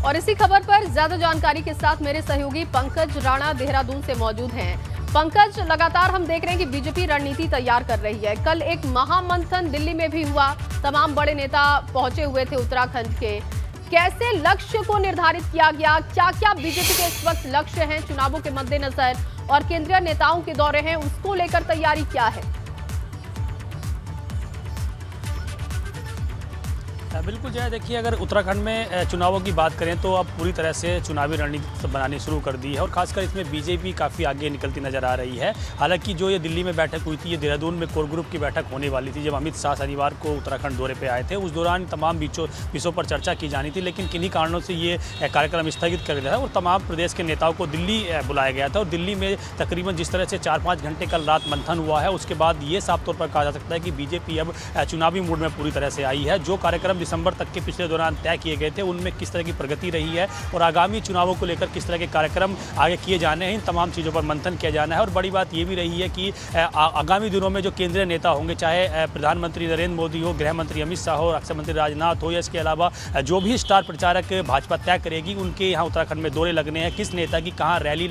और इसी खबर पर ज्यादा जानकारी के साथ मेरे सहयोगी पंकज राणा देहरादून से मौजूद हैं। पंकज, लगातार हम देख रहे हैं कि बीजेपी रणनीति तैयार कर रही है। कल एक महामंथन दिल्ली में भी हुआ, तमाम बड़े नेता पहुंचे हुए थे उत्तराखंड के। कैसे लक्ष्य को निर्धारित किया गया, क्या क्या बीजेपी के इस वक्त लक्ष्य हैं चुनावों के मद्देनजर, और केंद्रीय नेताओं के दौरे हैं उसको लेकर तैयारी क्या है? बिल्कुल जय, देखिए अगर उत्तराखंड में चुनावों की बात करें तो अब पूरी तरह से चुनावी रणनीति बनानी शुरू कर दी है और खासकर इसमें बीजेपी काफ़ी आगे निकलती नजर आ रही है। हालांकि जो ये दिल्ली में बैठक हुई थी, ये देहरादून में कोर ग्रुप की बैठक होने वाली थी। जब अमित शाह शनिवार को उत्तराखंड दौरे पर आए थे, उस दौरान तमाम विषयों पर चर्चा की जानी थी, लेकिन किन्हीं कारणों से ये कार्यक्रम स्थगित कर दिया था और तमाम प्रदेश के नेताओं को दिल्ली बुलाया गया था। और दिल्ली में तकरीबन जिस तरह से 4-5 घंटे कल रात मंथन हुआ है, उसके बाद ये साफ तौर पर कहा जा सकता है कि बीजेपी अब चुनावी मूड में पूरी तरह से आई है। जो कार्यक्रम दिसंबर तक के पिछले दौरान तय किए गए थे, उनमें किस तरह की प्रगति रही है और आगामी चुनावों को लेकर किस तरह के कार्यक्रम आगे किए जाने हैं, इन तमाम चीज़ों पर मंथन किया जाना है। और बड़ी बात ये भी रही है कि आगामी दिनों में जो केंद्रीय नेता होंगे, चाहे प्रधानमंत्री नरेंद्र मोदी हो, गृह मंत्री अमित शाह हो, रक्षा मंत्री राजनाथ हो, या इसके अलावा जो भी स्टार प्रचारक भाजपा तय करेगी, उनके यहाँ उत्तराखंड में दौरे लगने हैं, किस नेता की कहाँ रैली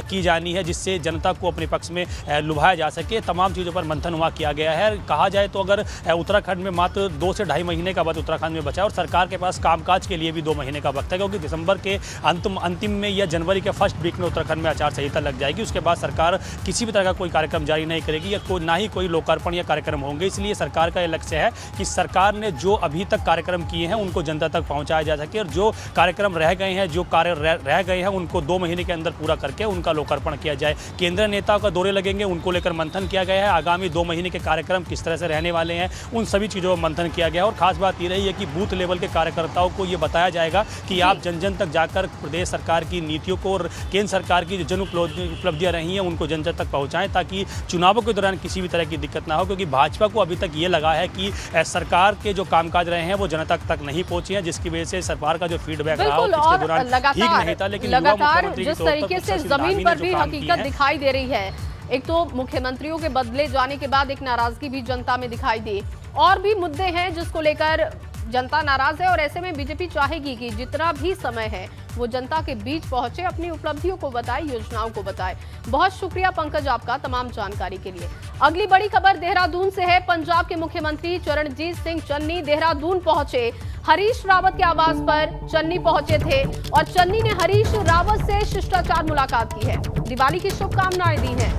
की जानी है, जिससे जनता को अपने पक्ष में लुभाया जा सके, तमाम चीज़ों पर मंथन हुआ किया गया है। कहा जाए तो अगर उत्तराखंड में मात्र 2 से ढाई महीने का वक्त उत्तराखंड में बचा और सरकार के पास कामकाज के लिए भी 2 महीने का वक्त है, क्योंकि दिसंबर के अंतिम में या जनवरी के फर्स्ट वीक में उत्तराखंड में आचार संहिता लग जाएगी। उसके बाद सरकार किसी भी तरह का कोई कार्यक्रम जारी नहीं करेगी या ना ही कोई लोकार्पण या कार्यक्रम होंगे। इसलिए सरकार का यह लक्ष्य है कि सरकार ने जो अभी तक कार्यक्रम किए हैं उनको जनता तक पहुंचाया जा सके, और जो कार्यक्रम रह गए हैं, जो कार्य रह गए हैं, उनको 2 महीने के अंदर पूरा करके उनका लोकार्पण किया जाए। केंद्रीय नेताओं का दौरे लगेंगे, उनको लेकर मंथन किया गया है। आगामी 2 महीने के कार्यक्रम किस तरह से रहने वाले हैं, उन सभी चीज़ों पर मंथन किया गया है। और खास बात ये रही है कि बूथ लेवल के कार्यकर्ताओं को ये बताया जाएगा कि आप जन जन तक जाकर प्रदेश सरकार की नीतियों को और केंद्र सरकार की जो जन उपलब्धियां रही हैं उनको जन जन तक पहुंचाएं, ताकि चुनावों के दौरान किसी भी तरह की दिक्कत ना हो। क्योंकि भाजपा को अभी तक ये लगा है कि सरकार के जो कामकाज रहे हैं वो जनता तक नहीं पहुंचे हैं, जिसकी वजह से सरकार का जो फीडबैक रहा हो पिछले दौरान ठीक नहीं था। लेकिन लगातार जिस तरीके से जमीन पर भी हकीकत दिखाई दे रही है, एक तो मुख्यमंत्रियों के बदले जाने के बाद एक नाराजगी भी जनता में दिखाई दी, और भी मुद्दे हैं जिसको लेकर जनता नाराज है। और ऐसे में बीजेपी चाहेगी कि जितना भी समय है वो जनता के बीच पहुंचे, अपनी उपलब्धियों को बताए, योजनाओं को बताए। बहुत शुक्रिया पंकज आपका तमाम जानकारी के लिए। अगली बड़ी खबर देहरादून से है। पंजाब के मुख्यमंत्री चरणजीत सिंह चन्नी देहरादून पहुंचे। हरीश रावत के आवास पर चन्नी पहुंचे थे और चन्नी ने हरीश रावत से शिष्टाचार मुलाकात की है, दिवाली की शुभकामनाएं दी हैं।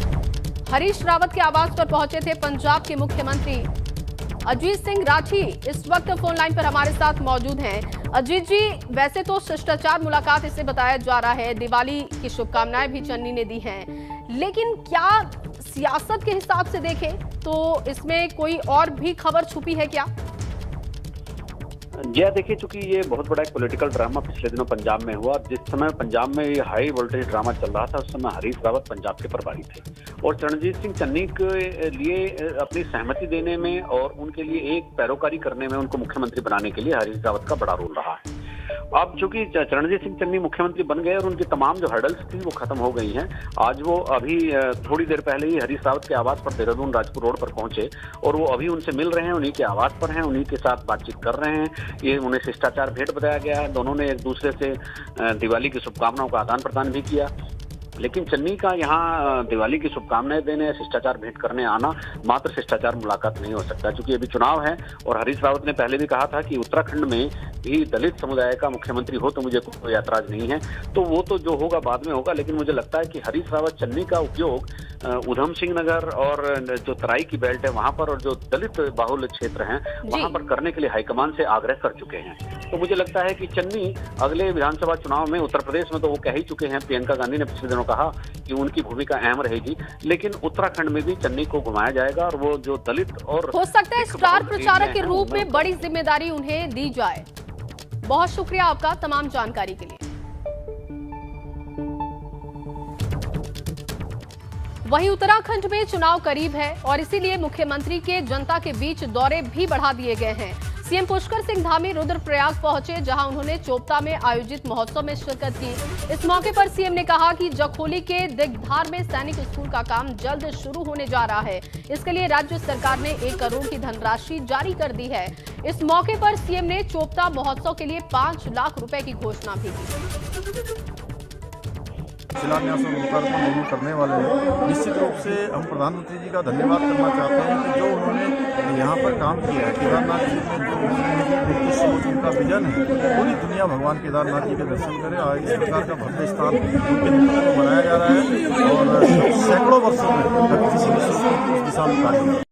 हरीश रावत के आवास पर पहुंचे थे पंजाब के मुख्यमंत्री। अजीत सिंह राठी इस वक्त फोन लाइन पर हमारे साथ मौजूद हैं। अजीत जी, वैसे तो शिष्टाचार मुलाकात इसे बताया जा रहा है, दिवाली की शुभकामनाएं भी चन्नी ने दी हैं, लेकिन क्या सियासत के हिसाब से देखें तो इसमें कोई और भी खबर छुपी है क्या? जी देखिए, चूंकि ये बहुत बड़ा एक पॉलिटिकल ड्रामा पिछले दिनों पंजाब में हुआ। जिस समय पंजाब में ये हाई वोल्टेज ड्रामा चल रहा था, उस समय हरीश रावत पंजाब के प्रभारी थे और चरणजीत सिंह चन्नी के लिए अपनी सहमति देने में और उनके लिए एक पैरोकारी करने में, उनको मुख्यमंत्री बनाने के लिए हरीश रावत का बड़ा रोल रहा है। अब चूंकि चरणजीत सिंह चन्नी मुख्यमंत्री बन गए और उनकी तमाम जो हर्डल्स थी वो खत्म हो गई हैं, आज वो अभी थोड़ी देर पहले ही हरीश रावत के आवास पर देहरादून राजपुर रोड पर पहुंचे और वो अभी उनसे मिल रहे हैं, उन्हीं के आवास पर हैं, उन्हीं के साथ बातचीत कर रहे हैं। ये उन्हें शिष्टाचार भेंट बताया गया है। दोनों ने एक दूसरे से दिवाली की शुभकामनाओं का आदान प्रदान भी किया। लेकिन चन्नी का यहाँ दिवाली की शुभकामनाएं देने, शिष्टाचार भेंट करने आना मात्र शिष्टाचार मुलाकात नहीं हो सकता, क्योंकि अभी चुनाव है। और हरीश रावत ने पहले भी कहा था कि उत्तराखंड में भी दलित समुदाय का मुख्यमंत्री हो तो मुझे कोई ऐतराज नहीं है। तो वो तो जो होगा बाद में होगा, लेकिन मुझे लगता है कि हरीश रावत चन्नी का उपयोग उधम सिंह नगर और जो तराई की बेल्ट है वहां पर और जो दलित बाहुल्य क्षेत्र हैं वहां पर करने के लिए हाईकमान से आग्रह कर चुके हैं। तो मुझे लगता है कि चन्नी अगले विधानसभा चुनाव में, उत्तर प्रदेश में तो वो कह ही चुके हैं, प्रियंका गांधी ने पिछले दिनों कहा कि उनकी भूमिका अहम रहेगी, लेकिन उत्तराखंड में भी चन्नी को घुमाया जाएगा और वो जो दलित और हो सकता है स्टार प्रचारक के रूप में बड़ी जिम्मेदारी उन्हें दी जाए। बहुत शुक्रिया आपका तमाम जानकारी के लिए। वहीं उत्तराखंड में चुनाव करीब है और इसीलिए मुख्यमंत्री के जनता के बीच दौरे भी बढ़ा दिए गए हैं। सीएम पुष्कर सिंह धामी रुद्रप्रयाग पहुंचे, जहां उन्होंने चोपता में आयोजित महोत्सव में शिरकत की। इस मौके पर सीएम ने कहा कि जखोली के दिग्धार में सैनिक स्कूल का काम जल्द शुरू होने जा रहा है। इसके लिए राज्य सरकार ने 1 करोड़ की धनराशि जारी कर दी है। इस मौके पर सीएम ने चोपता महोत्सव के लिए 5 लाख रुपए की घोषणा भी की। शिलान्यास और लोकार्पण दोनों करने वाले हैं। निश्चित रूप से हम प्रधानमंत्री जी का धन्यवाद करना चाहते हैं कि जो उन्होंने यहाँ पर काम किया है, केदारनाथ जी में जो सोच उनका विजन है, पूरी दुनिया भगवान केदारनाथ जी के दर्शन करे और इस प्रकार का भव्य स्थान उनके नेतृत्व में बनाया जा रहा है और सैकड़ों वर्षों में किसी भी उस दिशा में कार्य